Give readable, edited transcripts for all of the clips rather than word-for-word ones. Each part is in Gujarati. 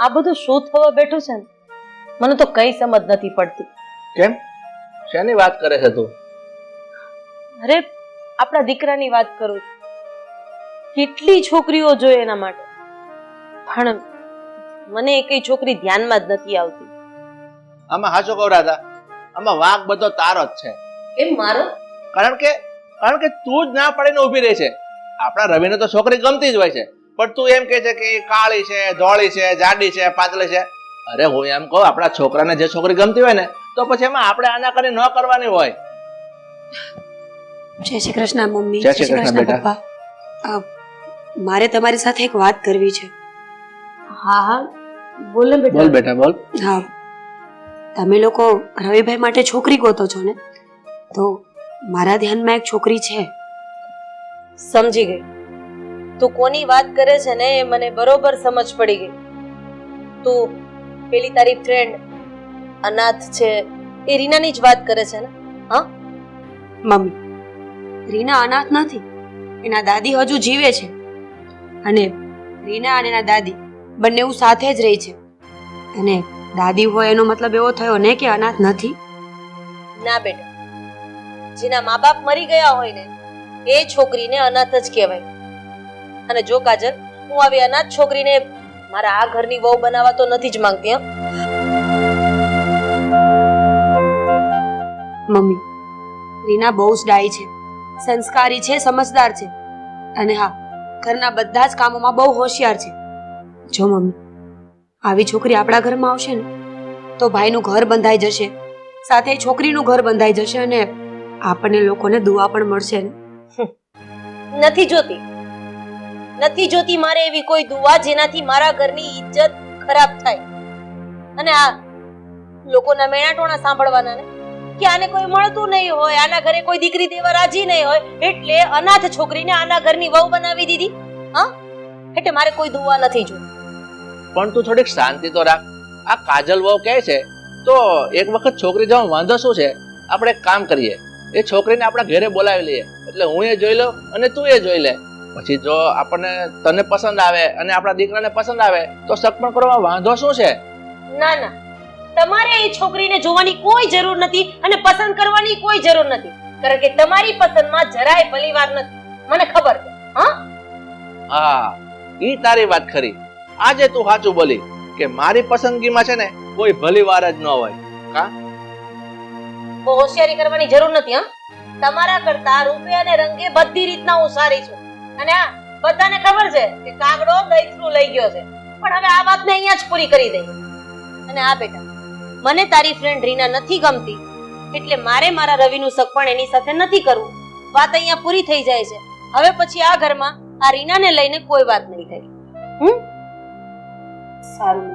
આ બધું શું થવા બેઠું છે ને મને તો કઈ સમજ નથી પડતી. કેમ? શેની વાત કરે છે તું? અરે આપણા દીકરાની વાત કરું છું. કેટલી છોકરીઓ જોઈએ એના માટે, પણ મને એકઈ છોકરી ધ્યાનમાં જ નથી આવતી. આમાં હાચો કહું રાધા, આમાં વાંક બધો તારો જ છે. કેમ મારો? કારણ કે તું જ ના પાડીને ઊભી રહી છે. આપણા રવિને તો છોકરી ગમતી જ હોય છે, પણ તું એમ કહે છે કે કાળી છે, ધોળી છે, જાડી છે, પાતળી છે. અરે હું એમ કહું, આપણા છોકરાને જે છોકરી ગમતી હોય ને તો પછી એમાં આપણે આનાકાની ન કરવાની હોય. જય શ્રી કૃષ્ણ મમ્મી. જય શ્રી કૃષ્ણ બેટા. મારે તમારી સાથે એક વાત કરવી છે. હા હા બોલ ને બેટા. બોલ બેટા બોલ. હા, તમે લોકો રવિભાઈ માટે છોકરી ગોતો છો ને, તો મારા ધ્યાનમાં એક છોકરી છે. સમજી ગઈ. તું કોની વાત કરે છે ને એ મને બરોબર સમજ પડી ગઈ. તું પેલી તારી ફ્રેન્ડ અનાથ છે એ રીનાની જ વાત કરે છે ને? હા મમ્મી, રીના અનાથ નથી. એના દાદી હજુ જીવે છે અને રીના અને એના દાદી બંને સાથે જ રહી છે. અને દાદી હોય એનો મતલબ એવો થયો ને કે અનાથ નથી. ના બેટા, જેના મા બાપ મરી ગયા હોય ને એ છોકરીને અનાથ જ કહેવાય. અને જો કાજલ, હું આવી અનાથ છોકરીને મારા આ ઘરની વહુ બનાવવા તો નથી જ માંગતી. હા મમ્મી, રીના બહુ જ ડાઈ છે, સંસ્કારી છે, સમજદાર છે અને હા, ઘરના બધા જ કામોમાં બહુ હોશિયાર છે. જો મમ્મી, આવી છોકરી આપણા ઘરમાં આવશે ને તો ભાઈનું ઘર બંધાઈ જશે, સાથે છોકરીનું ઘર બંધાઈ જશે અને આપણને લોકોને દુઆ પણ મળશે ને. નથી જોતી મારે એવી કોઈ દુઆ જેનાથી મારા ઘરની ઇજ્જત ખરાબ થાય. અને આ લોકોના મેણાટોણા સાંભળવાના ને કે આને કોઈ મળતું નહીં હોય, આના ઘરે કોઈ દીકરી દેવા રાજી નહીં હોય એટલે અનાથ છોકરીને આના ઘરની વહુ બનાવી દીધી. હા, એટલે મારે કોઈ દુઆ નથી જોતી. પણ તું થોડીક શાંતિ તો રાખ. આ કાજલ વહુ કહે છે તો એક વખત છોકરી જવા વાંધો શું છે? આપણે એક કામ કરીએ, એ છોકરીને આપણા ઘરે બોલાવી લઈએ, એટલે હું એ જોઈ લઉં અને તું એ જોઈ લે. પછી જો આપણને તને પસંદ આવે અને આપણા દીકરાને પસંદ આવે તો સગપણ કરવામાં વાંધો શું છે? ના ના, તમારે એ છોકરીને જોવાની કોઈ જરૂર નથી અને પસંદ કરવાની કોઈ જરૂર નથી, કારણ કે તમારી પસંદમાં જરાય ભલીવાર નથી. મને ખબર છે. હા, ઈ તારી વાત ખરી. આજે તું સાચું બોલી કે મારી પસંદગીમાં છે ને કોઈ ભલીવાર જ ન હોય. હા, બહુ હોશિયારી કરવાની જરૂર નથી. હા, તમારા કરતા રૂપે અને રંગે બધી રીતના હું સારી છું. અને આ બધાને ખબર છે કે કાગડો દહીથરું લઈ ગયો છે. પણ હવે આ વાતને અહીંયા જ પૂરી કરી દઈએ. અને આ બેટા, મને તારી ફ્રેન્ડ રીના નથી ગમતી એટલે મારે મારા રવિનું સગપણ એની સાથે નથી કરવું. વાત અહીંયા પૂરી થઈ જાય છે. હવે પછી આ ઘરમાં આ રીનાને લઈને કોઈ વાત નહીં થાય. સારું.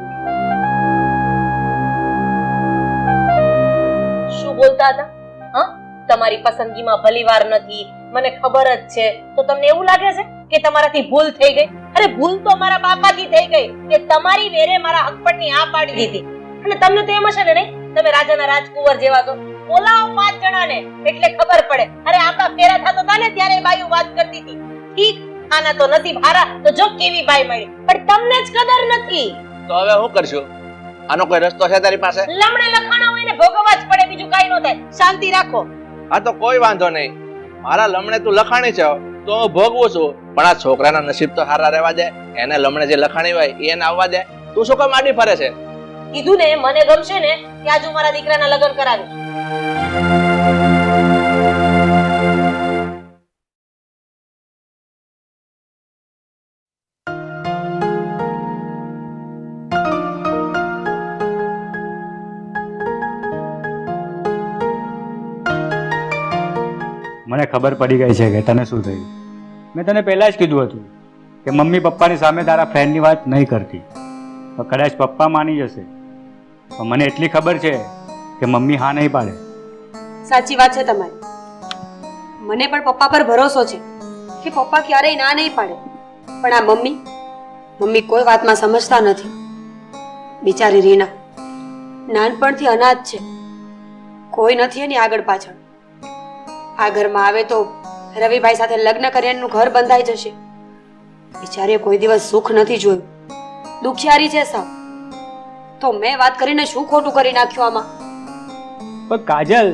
શું બોલતા હતા? હા, તમારી પસંદગીમાં ભલીવાર નથી, મને ખબર જ છે. તો તમને એવું લાગે છે કે તમારાથી ભૂલ થઈ ગઈ? અરે ભૂલ તો મારા બાપાથી થઈ ગઈ કે તમારી વેરે મારા હકપટની આ પાડી દીધી. અને તમને તો એમ હશે ને, નહીં તમે રાજાના રાજકુંવર જેવા છો. બોલાવો 5 જણાને એટલે ખબર પડે. અરે આપણા ફેરા થતો હતા ને ત્યારે બાયુ વાત કરતી હતી. ઠીક, આના તો નસીબ હારા તો જો કેવી બાઈ મળી, પણ તમને જ કદર નથી. તો હવે શું કરશું? આનો કોઈ રસ્તો છે તારી પાસે? લમણે લખાણા હોય ને ભોગવવા જ પડે, બીજું કાઈ ન થાય. શાંતિ રાખો. હા તો કોઈ વાંધો નહીં. મારા લમણે તું લખાણી છે તો હું ભોગવું છું, પણ આ છોકરાના નસીબ તો સારા રહેવા દે. એને લમણે જે લખાણી હોય એને આવવા દે. તું શું કામ આડી ફરે છે? કીધું ને, મને ગમશે ને ત્યાં જ હું મારા દીકરાના લગ્ન કરાવીશ. મને ખબર પડી ગઈ છે કે તને શું થયું. મેં તને પહેલાં જ કીધું હતું કે મમ્મી પપ્પાની સામે તારા ફ્રેન્ડની વાત નહીં કરતી. તો કદાચ પપ્પા માની જશે, પણ મને એટલી ખબર છે કે મમ્મી હા નહીં પાડે. સાચી વાત છે તમારી. મને પણ પપ્પા પર ભરોસો છે કે પપ્પા ક્યારેય ના નહીં પાડે. પણ આ મમ્મી કોઈ વાતમાં સમજતા નથી. બિચારી રીના નાનપણથી અનાથ છે, કોઈ નથી એની આગળ પાછળ. આ ઘરમાં આવે તો રવિભાઈ સાથે લગ્ન કરી એનું ઘર બંધાઈ જશે. બિચારીએ કોઈ દિવસ સુખ નથી જોયું, દુખિયારી છે સાવ. તો મેં વાત કરીને શું ખોટું કરી નાખ્યું આમાં? પણ કાજલ,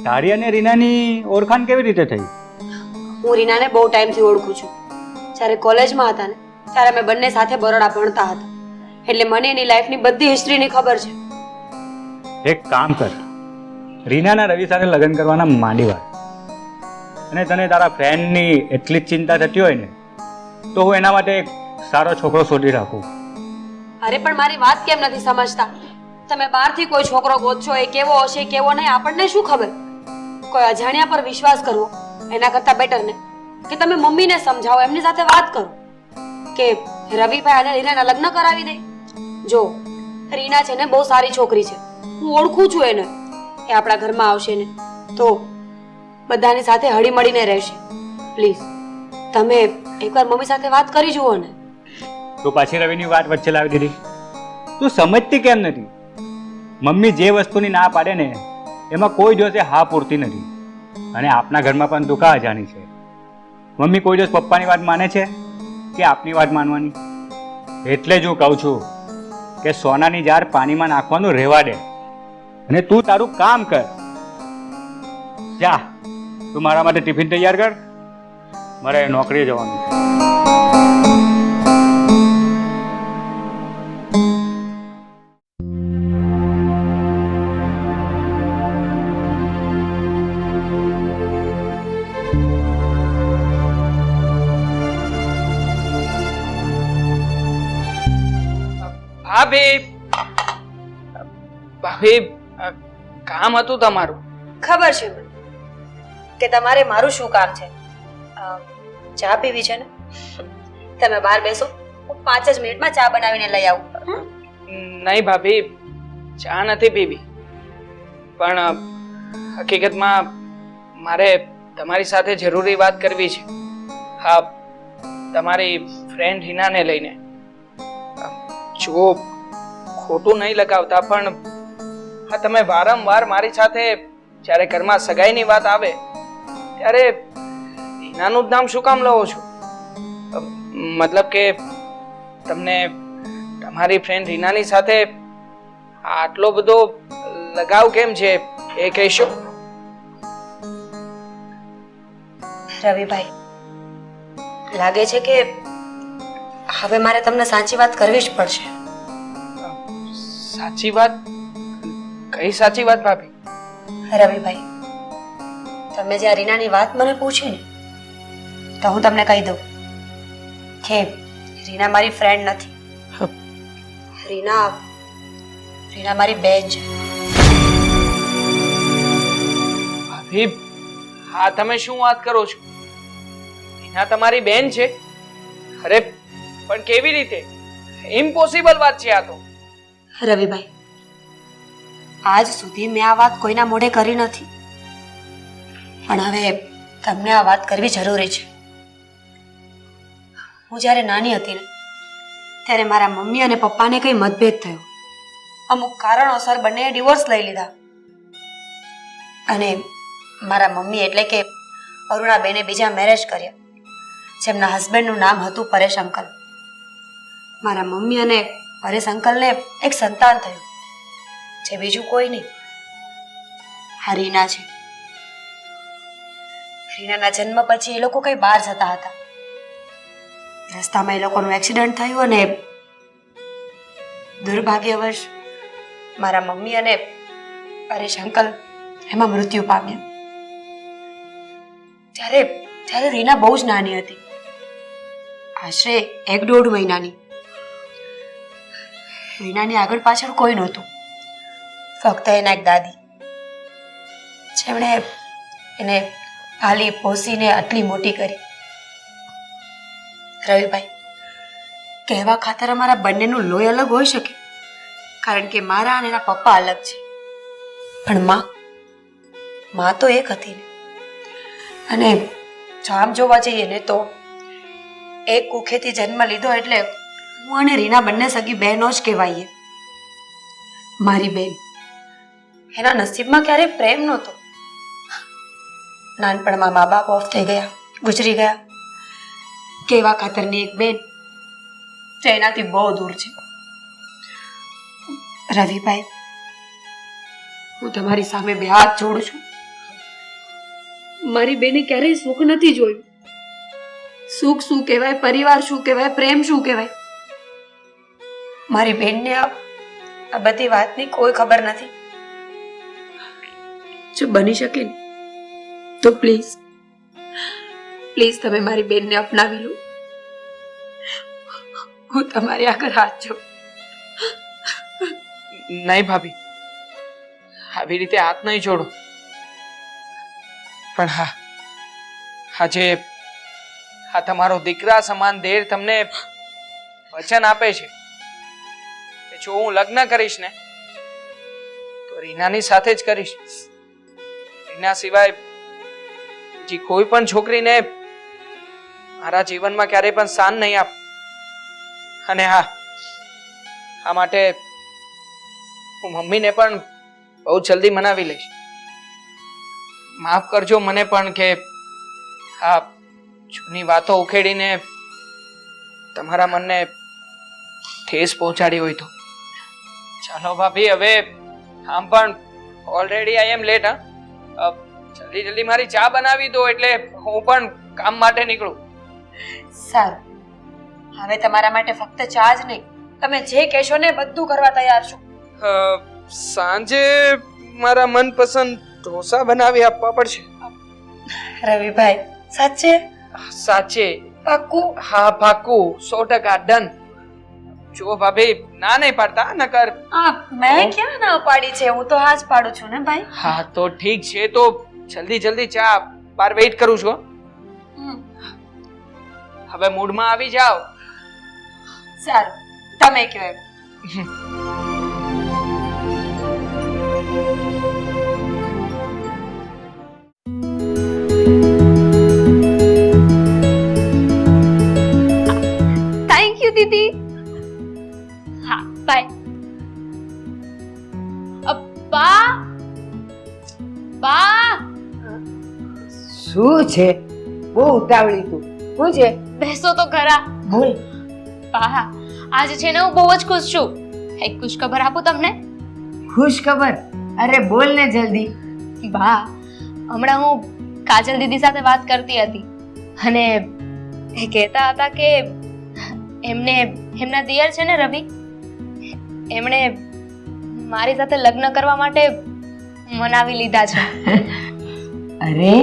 તારી અને રીનાની ઓળખાણ કેવી રીતે થઈ? હું રીનાને બહુ ટાઈમથી ઓળખું છું. જ્યારે કોલેજમાં હતા ને ત્યારે અમે બંને સાથે બરોડા ભણતા હતા, એટલે મને એની લાઈફની બધી હિસ્ટ્રીની ખબર છે. એક કામ કર, રીનાના રવિ સાથે લગ્ન કરવાના માંડી વાર. અને તને તારા ફ્રેન્ડની એટલી જ ચિંતા થતી હોય ને તો હું એના માટે એક સારો છોકરો શોધી રાખું. અરે પણ મારી વાત કેમ નથી સમજતા? તમે બહારથી કોઈ છોકરો ગોતશો, એ કેવો હશે કેવો નહીં આપણને શું ખબર? કોઈ અજાણ્યા પર વિશ્વાસ કરવો એના કરતાં બેટર ને કે તમે મમ્મીને સમજાવો, એમની સાથે વાત કરો કે રવિભાઈ અને રીનાના લગ્ન કરાવી દે. જો રીના છે ને બહુ સારી છોકરી છે, હું ઓળખું છું એને. એ આપણા ઘરમાં આવશે ને તો બધાની સાથે હળી મળીને રહેશે. પ્લીઝ તમે એકવાર મમ્મી સાથે વાત કરી જુઓ ને. તો પાછી રવિની વાત વચ્ચે લાવી દીધી. તું સમજતી કેમ નથી? મમ્મી જે વસ્તુની ના પાડે ને એમાં કોઈ દિવસે હા પૂરતી નથી. અને આપના ઘરમાં પણ તું કા અજાણી છે? મમ્મી કોઈ દિવસ પપ્પાની વાત માને છે કે આપની વાત માનવાની? એટલે જ હું કહું છું કે સોનાની જાર પાણીમાં નાખવાનું રહેવા દે અને તું તારું કામ કર. જા, તું મારા માટે ટિફિન તૈયાર કર, મારે નોકરીએ જવાનું છે. ભાભી, કામ હતું તમારું. ખબર છે મને કે તમારે મારું શું કામ છે. ચા પીવી છે ને? તમે બહાર બેસો, હું 5 જ મિનિટમાં ચા બનાવીને લઈ આવું. નહીં ભાભી, ચા નથી પીવી, પણ હકીકતમાં મારે તમારી સાથે જરૂરી વાત કરવી છે. હા, તમારી ફ્રેન્ડ હિનાને લઈને. જો ખોટું નહીં લગાવતા, પણ હા, તમે વારંવાર મારી સાથે જ્યારે ઘરમાં સગાઈની વાત આવે ત્યારે હિનાનું જ નામ શું કામ લો છો? મતલબ કે તમને તમારી ફ્રેન્ડ હિનાની સાથે આટલો બધો લગાવ કેમ છે એ કહેશો? રવિભાઈ, લાગે છે કે હવે મારે તમને સાચી વાત કરવી જ પડશે. સાચી વાત? કઈ સાચી વાત ભાભી? રવિભાઈ, તમે જે રીનાની વાત મને પૂછી ને તો હું તમને કહી દઉં કે રીના મારી ફ્રેન્ડ નથી. રીના મારી બેન છે. ભાભી, હા, તમે શું વાત કરો છો? રીના તમારી બેન છે? અરે પણ કેવી રીતે? ઇમ્પોસિબલ વાત છે આ તો. રવિભાઈ, આજ સુધી મેં આ વાત કોઈના મોઢે કરી નથી, પણ હવે તમને આ વાત કરવી જરૂરી છે. હું જ્યારે નાની હતી ને ત્યારે મારા મમ્મી અને પપ્પાને કંઈ મતભેદ થયો. અમુક કારણોસર બંનેએ ડિવોર્સ લઈ લીધા અને મારા મમ્મી એટલે કે અરુણાબેને બીજા મેરેજ કર્યા, જેમના હસબન્ડનું નામ હતું પરેશ અંકલ. મારા મમ્મી અને પરેશ અંકલને એક સંતાન થયું, જે બીજું કોઈ નહીં, આ રીના છે. રીનાના જન્મ પછી એ લોકો કઈ બહાર જતા હતા. રસ્તામાં એ લોકોનું એક્સિડન્ટ થયું અને દુર્ભાગ્યવશ મારા મમ્મી અને પરેશ અંકલ એમાં મૃત્યુ પામ્યા. ત્યારે રીના બહુ જ નાની હતી, આશરે 1-1.5 મહિનાની. રીનાની આગળ પાછળ કોઈ નહોતું, ફક્ત એના એક દાદી, જેમણે એને પાલી પોસીને આટલી મોટી કરી. રવિભાઈ, કહેવા ખાતર અમારા બંનેનું લોહી અલગ હોઈ શકે, કારણ કે મારા અને એના પપ્પા અલગ છે, પણ માં તો એક હતી ને. અને જો આમ જોવા જઈએ ને તો એક કુખેથી જન્મ લીધો એટલે હું અને રીના બંને સગી બહેનો જ કહેવાઈએ. મારી બેન, એના નસીબમાં ક્યારેય પ્રેમ નહોતો. નાનપણમાં મા બાપ ઓફ થઈ ગયા, ગુજરી ગયા. કહેવા ખાતરની એક બેન જે એનાથી બહુ દૂર છે. રવિભાઈ, હું તમારી સામે બે હાથ જોડું છું. મારી બેને ક્યારેય સુખ નથી જોયું. સુખ શું કહેવાય, પરિવાર શું કહેવાય, પ્રેમ શું કહેવાય, મારી બેનને આ બધી વાતની કોઈ ખબર નથી. જો બની શકે ને તો પ્લીઝ પ્લીઝ તમે મારી બેનને અપનાવી લો. હું તમારી આગળ હાથ જોડું. નહીં ભાભી, આવી રીતે હાથ નહીં જોડો. પણ હા, આજે આ તમારો દીકરા સમાન દેર તમને વચન આપે છે કે જો હું લગ્ન કરીશ ને તો રીનાની સાથે જ કરીશ. રીના સિવાય બીજી કોઈ પણ છોકરીને મારા જીવનમાં ક્યારેય પણ સ્થાન નહીં આપ. અને હા, આ માટે હું મમ્મીને પણ બહુ જલ્દી મનાવી લઈશ. માફ કરજો મને પણ કે આ જૂની વાતો ઉખેડીને તમારા મનને ઠેસ પહોંચાડી હોય તો. ચાલો ભાભી, હવે આમ પણ ઓલરેડી આઈ એમ લેટ. જલ્દી જલ્દી મારી ચા બનાવી દો એટલે હું પણ કામ માટે નીકળું. સારું, હવે તમારા માટે ફક્ત ચા જ નહીં, તમે જે કહેશો ને બધું કરવા તૈયાર છું. સાંજે મારા મનપસંદ ઢોસા બનાવી આપવા પડશે. રવિભાઈ, સાચે? સાચે? પાક્કું? હા પાક્કું, 100% ડન. જો ભાભી ના નહીં પાડતા નકર. મેં ક્યાં ના પાડી છે, હું તો હા જ પાડું છું ને ભાઈ. હા તો ઠીક છે, તો જલ્દી જલ્દી ચા બાર વેઇટ કરું છું. હવે મૂડમાં આવી જાઓ. સારું, તમે કહો એમ. થેન્ક યુ દીદી. હા બાય. બા બા, શું છે? બહુ ઉતાવળી તું. શું છે? બેસો તો ખરા. બોલ. બા, આજે છે ને હું બહુ જ ખુશ છું. એક ખુશ ખબર આપું તમને? ખુશ ખબર? અરે બોલ ને જલ્દી. બા, હમણાં હું કાજલ દીદી સાથે વાત કરતી હતી અને એ કહેતા હતા કે એમના દિયર છે ને રવિ, એમણે મારી સાથે લગ્ન કરવા માટે મનાવી લીધા છે. અરે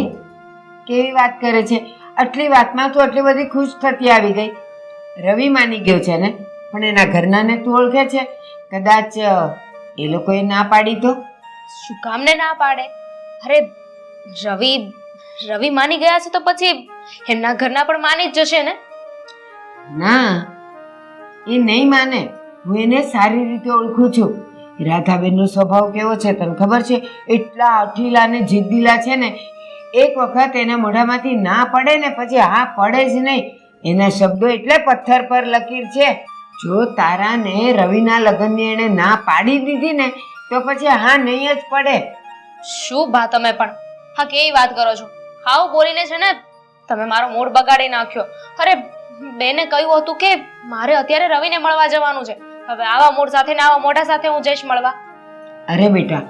કેવી વાત કરે છે! આટલી વાતમાં તું આટલી બધી ખુશ થતી આવી ગઈ. રવિ માની ગયો છે ને? પણ એના ઘરનાને તું ઓળખે છે? કદાચ એ લોકોએ ના પાડી તો? શું કામને ના પાડે? અરે રવિ માની ગયા છે તો પછી એમના ઘરના પણ માની જ જશે ને. ના, એ નહીં માને. હું એને સારી રીતે ઓળખું છું. રાધાબેનનો સ્વભાવ કેવો છે તને ખબર છે? એટલા અઠીલા ને જિદ્દીલા છે ને, એક વખત એના મોઢામાંથી ના પડે ને પછી હા પડે જ નહીં. એના શબ્દો એટલે પથ્થર પર લકીર છે. જો તારાને રવિના લગ્નની એને ના પાડી દીધી ને તો પછી હા નહીં જ પડે. શું બા, તમે પણ હા કેવી વાત કરો છો? હાવ બોલીને છે ને તમે મારો મૂડ બગાડી નાખ્યો. અરે બેને કહ્યું હતું કે મારે અત્યારે રવિને મળવા જવાનું છે. હવે આવા મૂડ સાથે ને આવા મોઢા સાથે હું જઈશ મળવા? અરે બેટા,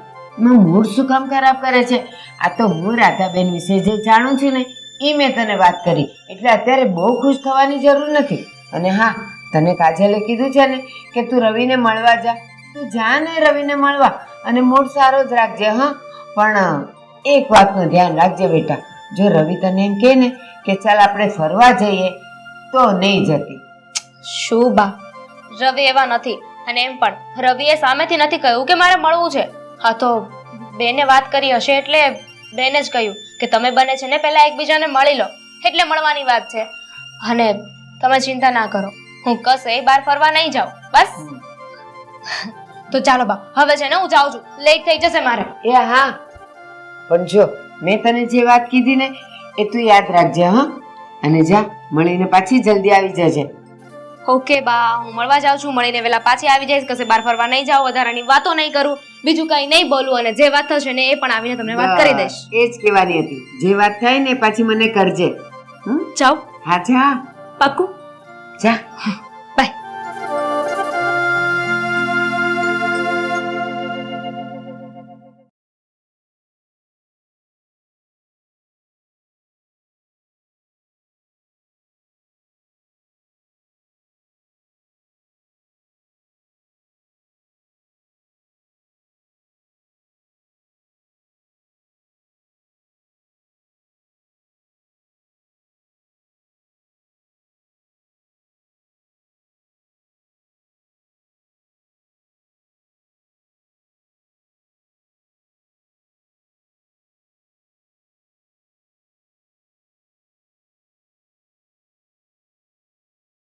મેં મૂડ શું કામ ખરાબ કરે છે? આ તો હું રાધાબેન વિશે જે જાણું છું ને એ મેં તને વાત કરી, એટલે અત્યારે બહુ ખુશ થવાની જરૂર નથી. અને હા, તને કાજલે કીધું છે ને કે તું રવિને મળવા જા. તું જા ને રવિને મળવા, અને મૂડ સારો જ રાખજે. હા, પણ એક વાતનું ધ્યાન રાખજે બેટા. જો રવિ તને એમ કહે ને કે ચાલ આપણે ફરવા જઈએ તો નહીં જતી. શું બા, રવિ એવા નથી. અને એમ પણ રવિએ સામેથી નથી કહ્યું કે મારે મળવું છે. હા તો બેને વાત કરી હશે એટલે બેને જ કહ્યું કે તમે બને છે ને પહેલા એકબીજાને મળી લો, એટલે મળવાની વાત છે. અને તમે ચિંતા ના કરો, હું કશે બહાર ફરવા નહીં જાઉં. બસ તો ચાલો બા, હવે છે ને હું જાઉં છું, લેટ થઈ જશે મારે. એ હા, પણ જો મેં તને જે વાત કીધી ને એ તું યાદ રાખજે. હા, અને જા મળીને પાછી જલ્દી આવી જજે. ઓકે બા, હું મળવા જાઉં છું, મળીને વેલા પાછી આવી જઈશ. કશે બહાર ફરવા નહીં જાઉં, વધારાની વાતો નહીં કરું, બીજું કઈ નહીં બોલું, અને જે વાત થશે ને એ પણ આવીને તમને વાત કરી દઈશ. એ જ કહેવાની હતી. જે વાત થાય ને પાછી મને કરજે. જાઓ. હા જા. પાક્કું? જા.